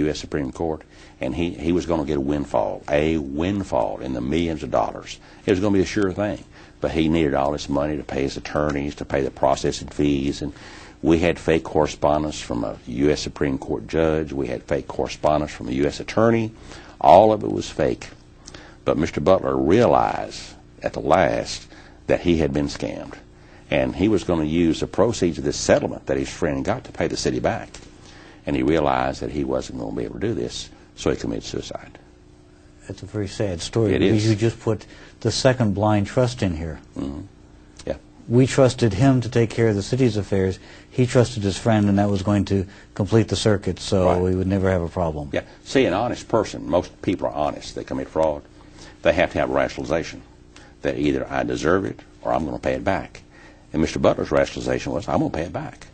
U.S. Supreme Court, and he was going to get a windfall in the millions of dollars. It was going to be a sure thing, but he needed all this money to pay his attorneys, to pay the processing fees, and we had fake correspondence from a U.S. Supreme Court judge. We had fake correspondence from a U.S. attorney. All of it was fake. But Mr. Butler realized at the last that he had been scammed, and he was going to use the proceeds of this settlement that his friend got to pay the city back. And he realized that he wasn't going to be able to do this, so he committed suicide. It's a very sad story. It is. You just put the second blind trust in here. Mm-hmm. Yeah. We trusted him to take care of the city's affairs. He trusted his friend, and that was going to complete the circuit, so Right. we would never have a problem. Yeah. See, an honest person, most people are honest. They commit fraud. They have to have rationalization that either I deserve it or I'm going to pay it back. And Mr. Butler's rationalization was, I'm going to pay it back.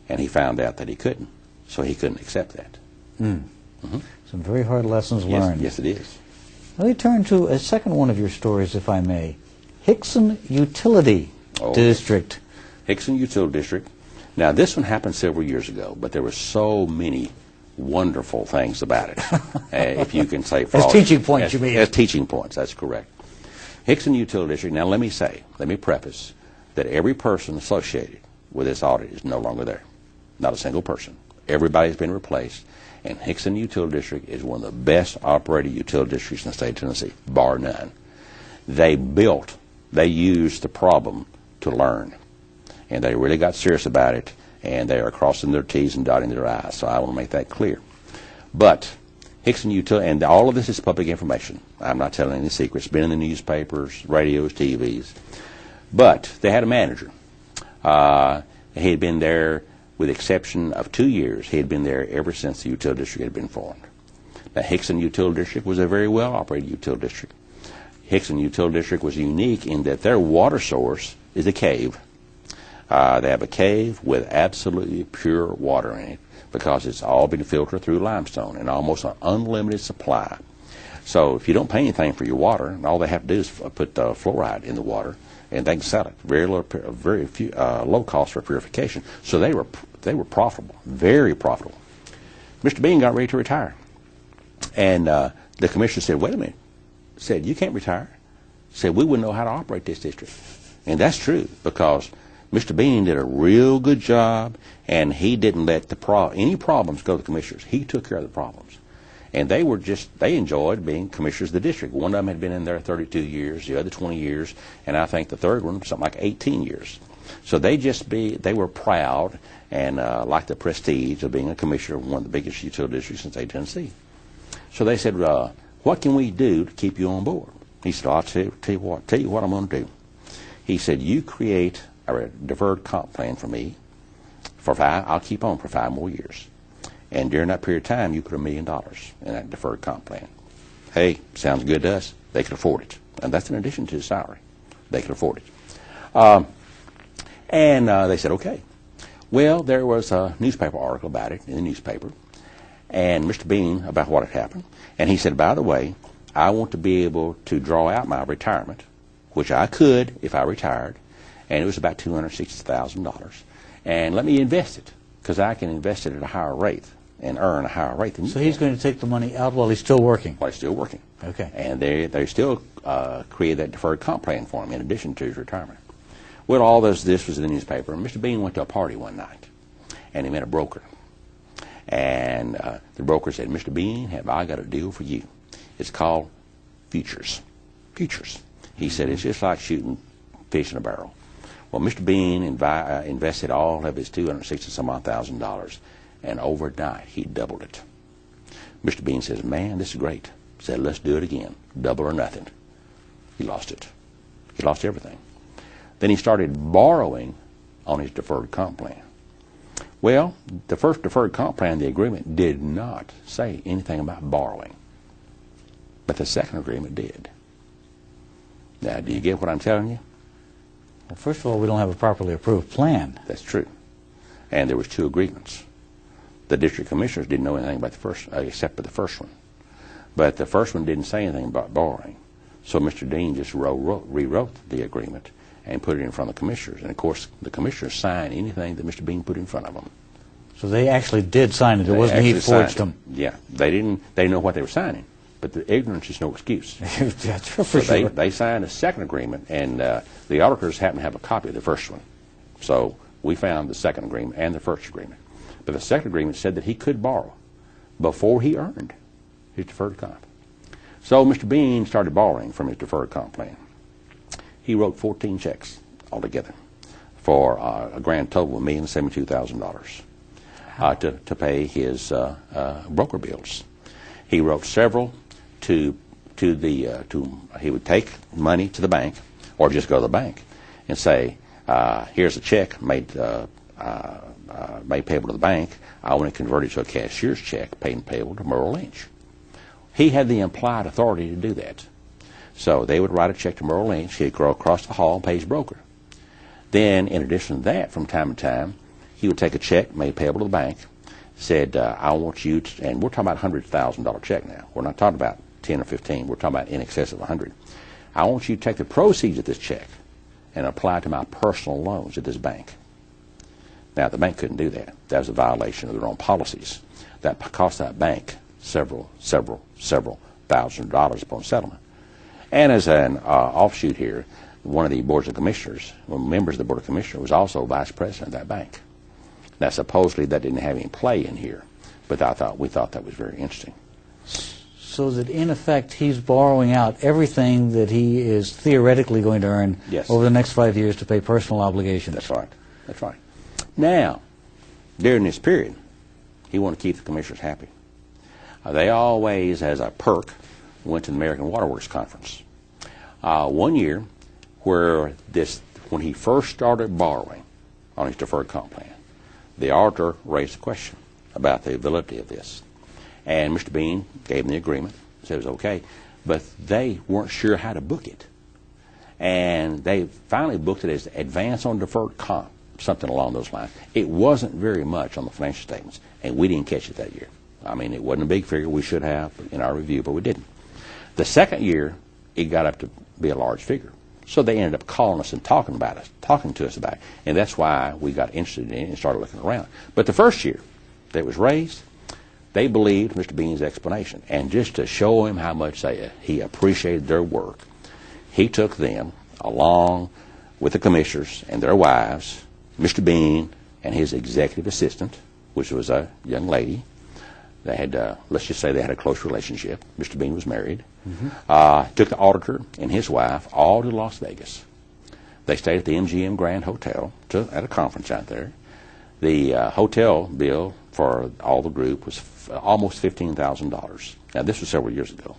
And he found out that he couldn't, so he couldn't accept that. Mm-hmm. Some very hard lessons learned. Yes, it is. Let me turn to a second one of your stories, if I may. Hickson Utility District. Hickson Utility District. Now, this one happened several years ago, but there were so many wonderful things about it. If you can say fraud. As teaching points, you mean? As teaching points, that's correct. Hickson Utility District. Now, let me preface that every person associated with this audit is no longer there. Not a single person. Everybody's been replaced, and Hickson Utility District is one of the best operated utility districts in the state of Tennessee, bar none. They used the problem to learn, and they really got serious about it, and they are crossing their T's and dotting their I's, so I want to make that clear. But Hickson Utility, and all of this is public information. I'm not telling any secrets. It's been in the newspapers, radios, TVs. But they had a manager. He had been there, with the exception of 2 years, he had been there ever since the utility district had been formed. Now, Hickson Utility District was a very well-operated utility district. Hickson Utility District was unique in that their water source is a cave. They have a cave with absolutely pure water in it because it's all been filtered through limestone and almost an unlimited supply. So if you don't pay anything for your water, all they have to do is put fluoride in the water, and they can sell it. Very low cost for purification. So they were profitable, very profitable. Mr. Bean got ready to retire, and the commissioner said, "Wait a minute." Said, "You can't retire." Said, "We wouldn't know how to operate this district," and that's true because Mr. Bean did a real good job, and he didn't let any problems go to the commissioners. He took care of the problems. And they enjoyed being commissioners of the district. One of them had been in there 32 years, the other 20 years, and I think the third one, something like 18 years. So they were proud and liked the prestige of being a commissioner of one of the biggest utility districts in the state of Tennessee. So they said, "What can we do to keep you on board?" He said, "I'll tell you what I'm going to do." He said, "You create a deferred comp plan for me I'll keep on for 5 more years. And during that period of time, you put $1 million in that deferred comp plan." Hey, sounds good to us. They could afford it. And that's in addition to the salary. They could afford it. They said, okay. Well, there was a newspaper article about it in the newspaper, and Mr. Bean, about what had happened. And he said, "By the way, I want to be able to draw out my retirement," which I could if I retired, and it was about $260,000. "And let me invest it, because I can invest it at a higher rate and earn a higher rate than you." So he's going to take the money out while he's still working? While he's still working. Okay. And they still created that deferred comp plan for him in addition to his retirement. Well, all this was in the newspaper. And Mr. Bean went to a party one night, and he met a broker. And the broker said, "Mr. Bean, have I got a deal for you? It's called futures." Futures. He said, "It's just like shooting fish in a barrel." Well, Mr. Bean invested all of his $260,000, and overnight he doubled it. Mr. Bean says, "Man, this is great." Said, "Let's do it again. Double or nothing." He lost it. He lost everything. Then he started borrowing on his deferred comp plan. Well, the first deferred comp plan, the agreement, did not say anything about borrowing. But the second agreement did. Now, do you get what I'm telling you? Well, first of all, we don't have a properly approved plan. That's true. And there was 2 agreements. The district commissioners didn't know anything about the first, except for the first one. But the first one didn't say anything about borrowing. So Mr. Dean just rewrote the agreement and put it in front of the commissioners. And, of course, the commissioners signed anything that Mr. Bean put in front of them. So they actually did sign it. It wasn't he forged them. Yeah, they didn't know what they were signing, but the ignorance is no excuse. That's for sure. They signed a second agreement, and the auditors happened to have a copy of the first one. So we found the second agreement and the first agreement. But the second agreement said that he could borrow before he earned his deferred comp. So Mr. Bean started borrowing from his deferred comp plan. He wrote 14 checks altogether for a grand total of $1,072,000 to pay his broker bills. He wrote several he would take money to the bank, or just go to the bank and say, here's a check made payable to the bank. I want to convert it to a cashier's check paid payable to Merrill Lynch. He had the implied authority to do that. So they would write a check to Merrill Lynch. He'd go across the hall and pay his broker. Then, in addition to that, from time to time, he would take a check made payable to the bank, said, I want you to, and we're talking about a $100,000 check now. We're not talking about 10 or 15. We're talking about in excess of 100. I want you to take the proceeds of this check and apply it to my personal loans at this bank. Now, the bank couldn't do that. That was a violation of their own policies. That cost that bank several $1,000s upon settlement. And as an offshoot here, one of the boards of commissioners, one members of the board of commissioners, was also vice president of that bank. Now, supposedly that didn't have any play in here, but we thought that was very interesting. So that in effect he's borrowing out everything that he is theoretically going to earn over the next 5 years to pay personal obligations. That's right. That's right. Now, during this period, he wanted to keep the commissioners happy. They always, as a perk, went to the American Water Works Conference. One year, when he first started borrowing on his deferred comp plan, the auditor raised a question about the validity of this. And Mr. Bean gave them the agreement, said it was okay, but they weren't sure how to book it. And they finally booked it as advance on deferred comp, something along those lines. It wasn't very much on the financial statements, and we didn't catch it that year. I mean, it wasn't a big figure. We should have in our review, but we didn't. The second year, it got up to be a large figure. So they ended up calling us and talking to us about it. And that's why we got interested in it and started looking around. But the first year that it was raised, they believed Mr. Bean's explanation. And just to show him how much he appreciated their work, he took them, along with the commissioners and their wives, Mr. Bean and his executive assistant, which was a young lady. They had, let's just say they had a close relationship. Mr. Bean was married. Took the auditor and his wife all to Las Vegas. They stayed at the MGM Grand Hotel at a conference out there. The hotel bill for all the group was almost $15,000. Now, this was several years ago.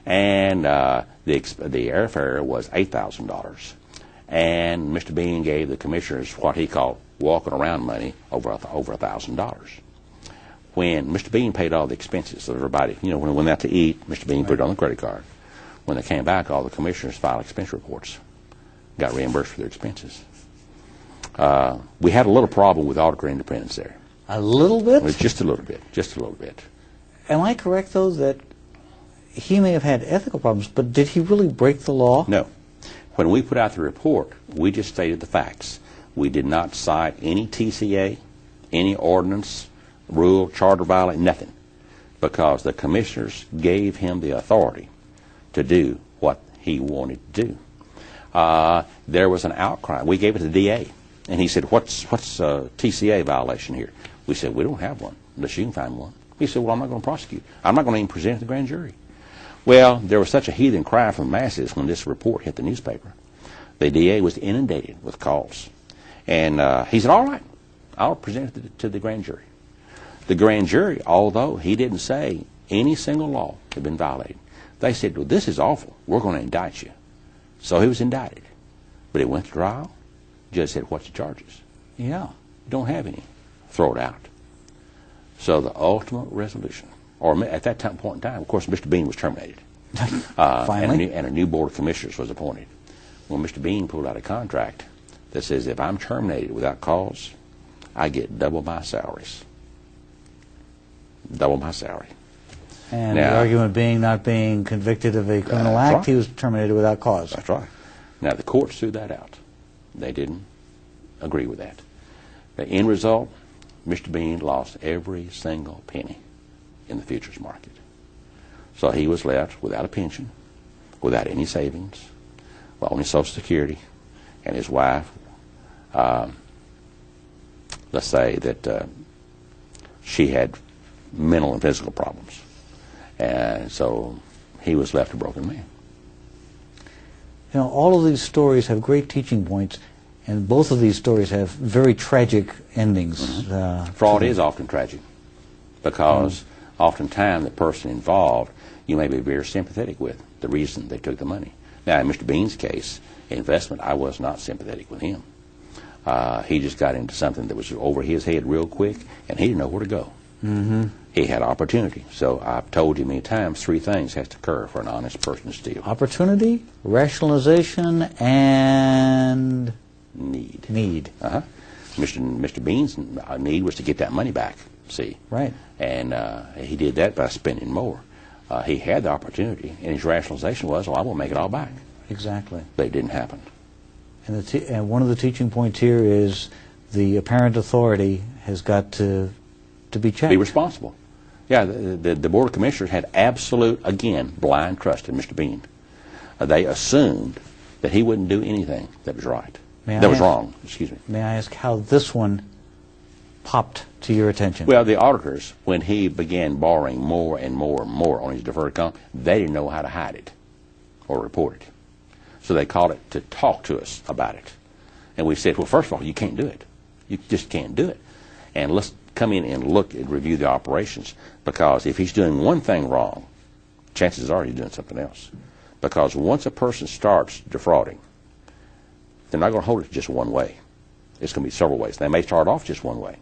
And the airfare was $8,000. And Mr. Bean gave the commissioners what he called walking around money over $1,000. When Mr. Bean paid all the expenses of everybody, when they went out to eat, Mr. Bean put it on the credit card. When they came back, all the commissioners filed expense reports, got reimbursed for their expenses. We had a little problem with auditor independence there. A little bit? Just a little bit, just a little bit. Am I correct, though, that he may have had ethical problems, but did he really break the law? No. When we put out the report, we just stated the facts. We did not cite any TCA, any ordinance, rule, charter violation, nothing, because the commissioners gave him the authority to do what he wanted to do. There was an outcry. We gave it to the DA, and he said, what's a TCA violation here? We said, we don't have one, unless you can find one. He said, well, I'm not going to prosecute. I'm not going to even present it to the grand jury. Well, there was such a heathen cry from the masses when this report hit the newspaper. The DA was inundated with calls. And he said, all right, I'll present it to the grand jury. The grand jury, although he didn't say any single law had been violated, they said, well, this is awful. We're going to indict you. So he was indicted. But he went to trial. The judge said, what's the charges? Yeah. You don't have any. Throw it out. So the ultimate resolution, or at that point in time, of course, Mr. Bean was terminated. Finally. And a new board of commissioners was appointed. When Mr. Bean pulled out a contract that says if I'm terminated without cause, I get double my salaries. Double my salary. And now, the argument being not being convicted of a criminal act, right. He was terminated without cause. That's right. Now, the courts threw that out. They didn't agree with that. The end result, Mr. Bean lost every single penny in the futures market. So he was left without a pension, without any savings, well, only Social Security, and his wife, let's say that she had mental and physical problems. And so he was left a broken man. You know, all of these stories have great teaching points, and both of these stories have very tragic endings. Mm-hmm. Fraud is often tragic because oftentimes the person involved you may be very sympathetic with the reason they took the money. Now, in Mr. Bean's case, investment, I was not sympathetic with him. He just got into something that was over his head real quick, and he didn't know where to go. Mm-hmm. He had opportunity. So I've told you many times, three things has to occur for an honest person to steal. Opportunity, rationalization, and need. Uh-huh. Mr. Bean's need was to get that money back, see. Right. And he did that by spending more. He had the opportunity, and his rationalization was, well, I won't make it all back. Exactly. But it didn't happen. And one of the teaching points here is the apparent authority has got to be checked. Be responsible. Yeah, the Board of Commissioners had absolute, again, blind trust in Mr. Bean. They assumed that he wouldn't do anything that was right. That was wrong, excuse me. May I ask how this one popped to your attention? Well, the auditors, when he began borrowing more and more and more on his deferred account, they didn't know how to hide it or report it. So they called it to talk to us about it. And we said, well, first of all, you can't do it. You just can't do it. And let's come in and look and review the operations, because if he's doing one thing wrong, chances are he's doing something else. Because once a person starts defrauding, they're not going to hold it just one way. It's going to be several ways. They may start off just one way,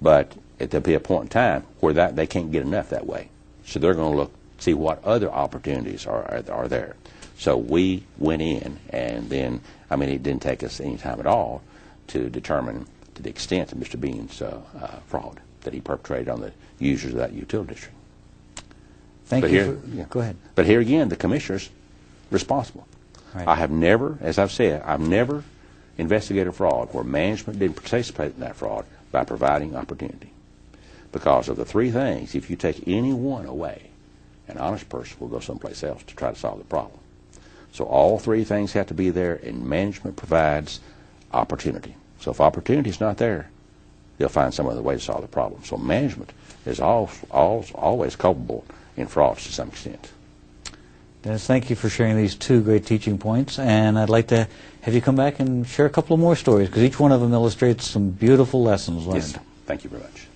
but there'll be a point in time where they can't get enough that way. So they're going to look, see what other opportunities are there. So we went in, and then, I mean, it didn't take us any time at all to determine to the extent of Mr. Bean's fraud that he perpetrated on the users of that utility district. Thank you. Go ahead. But here again, the commissioner's responsible. Right. I have never, as I've said, I've never investigated fraud where management didn't participate in that fraud by providing opportunity. Because of the three things, if you take any one away, an honest person will go someplace else to try to solve the problem. So all three things have to be there, and management provides opportunity. So if opportunity is not there, they'll find some other way to solve the problem. So management is always culpable in frauds to some extent. Dennis, thank you for sharing these two great teaching points, and I'd like to have you come back and share a couple of more stories, because each one of them illustrates some beautiful lessons learned. Yes, thank you very much.